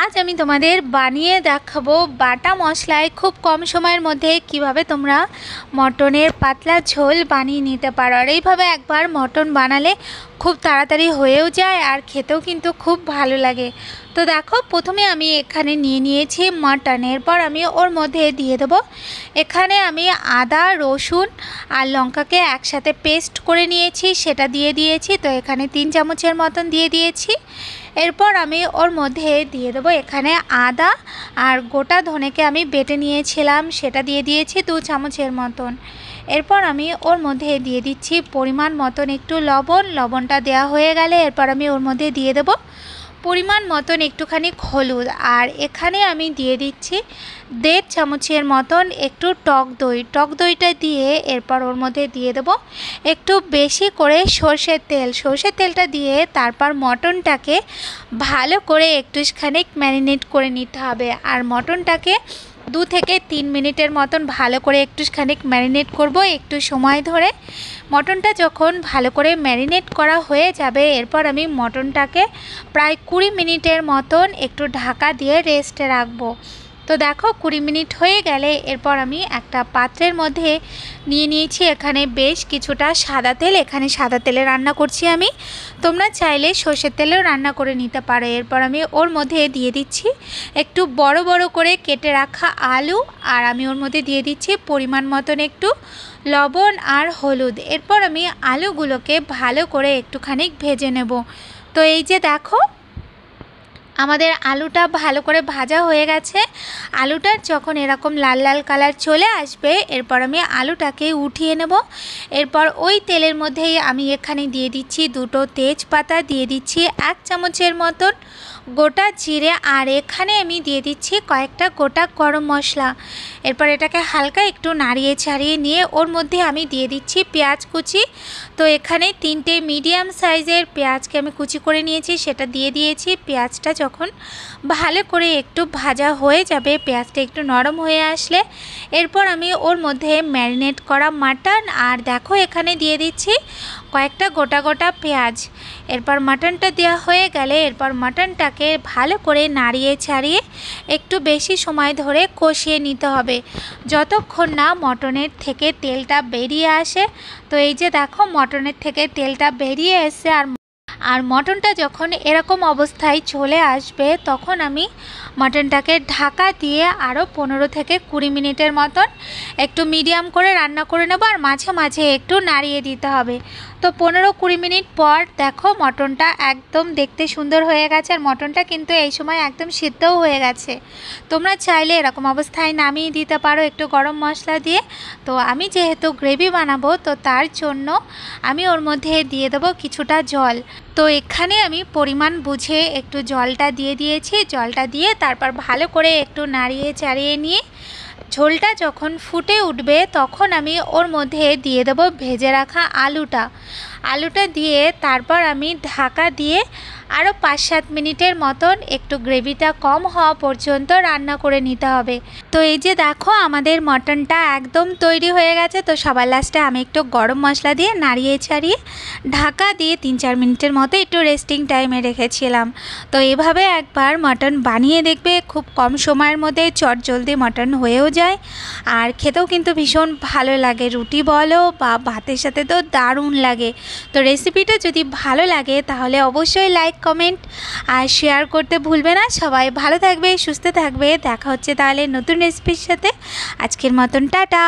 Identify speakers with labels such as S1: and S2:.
S1: आज আমি তোমাদের বানিয়ে দেখাবো বাটা মশলায় খুব কম সময়ের মধ্যে কিভাবে তোমরা মটনের পাতলা ঝোল বানিয়ে নিতে পারো। আর এইভাবে একবার মটন বানালে খুব তাড়াতাড়ি হয়েও যায় আর খেতেও কিন্তু খুব ভালো লাগে। তো দেখো, প্রথমে আমি এখানে নিয়ে নিয়েছি মটন। এরপর আমি ওর মধ্যে দিয়ে দেবো, এখানে আমি আদা রসুন আর লঙ্কাকে একসাথে পেস্ট করে নিয়েছি, সেটা দিয়ে দিয়েছি। তো এখানে 3 চামচের মতন দিয়ে দিয়েছি। এরপর আমি ওর মধ্যে দিয়ে দেবো এখানে আদা আর গোটা ধনেকে আমি বেটে নিয়েছিলাম, সেটা দিয়ে দিয়েছি 2 চামচের মতন। এরপর আমি ওর মধ্যে দিয়ে দিচ্ছি পরিমাণ মতন একটু লবণ। লবণটা দেওয়া হয়ে গেলে এরপর আমি ওর মধ্যে দিয়ে দেবো পরিমাণ মতন একটুখানি হলুদ। আর এখানে আমি দিয়ে দিচ্ছি 1.5 চামচের মতন একটু টক দই। টক দইটা দিয়ে এরপর ওর মধ্যে দিয়ে দেবো একটু বেশি করে সর্ষের তেল। সর্ষের তেলটা দিয়ে তারপর মটনটাকে ভালো করে একটুখানি ম্যারিনেট করে নিতে হবে। আর মটনটাকে 2 থেকে 3 মিনিটের মতন ভালো করে একটুখানি ম্যারিনেট করব একটু সময় ধরে। মটনটা যখন ভালো করে ম্যারিনেট করা হয়ে যাবে এরপর আমি মটনটাকে প্রায় 20 মিনিটের মতন একটু ঢাকা দিয়ে রেস্টে রাখবো। তো দেখো 20 মিনিট হয়ে গেলে এরপর আমি একটা পাত্রের মধ্যে নিয়ে নিয়েছি এখানে বেশ কিছুটা সাদা তেল। এখানে সাদা তেলে রান্না করছি আমি, তোমরা চাইলে সর্ষের তেলেও রান্না করে নিতে পারো। এরপর আমি ওর মধ্যে দিয়ে দিচ্ছি একটু বড় বড় করে কেটে রাখা আলু, আর আমি ওর মধ্যে দিয়ে দিচ্ছি পরিমাণ মতন একটু লবণ আর হলুদ। এরপর আমি আলুগুলোকে ভালো করে একটুখানি ভেজে নেব। তো এই যে দেখো, আমাদের আলুটা ভালো করে ভাজা হয়ে গেছে। আলুটার যখন এরকম লাল লাল কালার চলে আসবে এরপর আমি আলুটাকে উঠিয়ে নেব। এরপর ওই তেলের মধ্যেই আমি এখানে দিয়ে দিচ্ছি 2টো তেজপাতা, দিয়ে দিচ্ছি 1 চামচের মতন গোটা জিরে, আর এখানে আমি দিয়ে দিচ্ছি কয়েকটা গোটা গরম মশলা। এরপর এটাকে হালকা একটু নাড়িয়ে ছাড়িয়ে নিয়ে ওর মধ্যে আমি দিয়ে দিচ্ছি পেঁয়াজ কুচি। তো এখানে 3টে মিডিয়াম সাইজের পেঁয়াজকে আমি কুচি করে নিয়েছি, সেটা দিয়ে দিয়েছি। পেঁয়াজটা যখন ভালো করে একটু ভাজা হয়ে যাবে, পেঁয়াজটা একটু নরম হয়ে আসলে এরপর আমি ওর মধ্যে ম্যারিনেট করা মাটন, আর দেখো এখানে দিয়ে দিচ্ছি কয়েকটা গোটা গোটা পেঁয়াজ। এরপর মাটনটা দেওয়া হয়ে গেলে এরপর মাটনটাকে ভালো করে নাড়িয়ে ছাড়িয়ে একটু বেশি সময় ধরে কষিয়ে নিতে হবে যতক্ষণ না মটনের থেকে তেলটা বেরিয়ে আসে। তো এই যে দেখো, মটনের থেকে তেলটা বেরিয়ে এসে আর মটনটা যখন এরকম অবস্থায় চলে আসবে তখন আমি মটনটাকে ঢাকা দিয়ে আরও 15 থেকে 20 মিনিটের মতন একটু মিডিয়াম করে রান্না করে নেব, আর মাঝে মাঝে একটু নাড়িয়ে দিতে হবে। তো 15-20 মিনিট পর দেখো মটনটা একদম দেখতে সুন্দর হয়ে গেছে, আর মটনটা কিন্তু এই সময় একদম সিদ্ধও হয়ে গেছে। তোমরা চাইলে এরকম অবস্থায় নামিয়ে দিতে পারো একটু গরম মশলা দিয়ে। তো আমি যেহেতু গ্রেভি বানাবো তো তার জন্য আমি ওর মধ্যে দিয়ে দেবো কিছুটা জল। তো এখানে আমি পরিমাণ বুঝে একটু জলটা দিয়ে দিয়েছি। জলটা দিয়ে তারপর ভালো করে একটু নাড়িয়ে চাড়িয়ে নিয়ে ঝোলটা যখন ফুটে উঠবে তখন আমি ওর মধ্যে দিয়ে দেবো ভেজে রাখা আলুটা দিয়ে তারপর আমি ঢাকা দিয়ে আরও 5-7 মিনিটের মতন একটু গ্রেভিটা কম হওয়া পর্যন্ত রান্না করে নিতে হবে। তো এই যে দেখো, আমাদের মটনটা একদম তৈরি হয়ে গেছে। তো সবার লাস্টে আমি একটু গরম মশলা দিয়ে নাড়িয়ে ছাড়িয়ে ঢাকা দিয়ে 3-4 মিনিটের মতো একটু রেস্টিং টাইমে রেখেছিলাম। তো এভাবে একবার মটন বানিয়ে দেখবে, খুব কম সময়ের মধ্যে চটজলদি মটন হয়েও যায় আর খেতেও কিন্তু ভীষণ ভালো লাগে। রুটি বলো বা ভাতের সাথে তো দারুণ লাগে। তো রেসিপিটা যদি ভালো লাগে তাহলে অবশ্যই লাইক কমেন্ট আর শেয়ার করতে ভুলবে না। সবাই ভালো থাকবে, সুস্থ থাকবে। দেখা হচ্ছে তাহলে নতুন রেসিপির সাথে। আজকের মতন টাটা।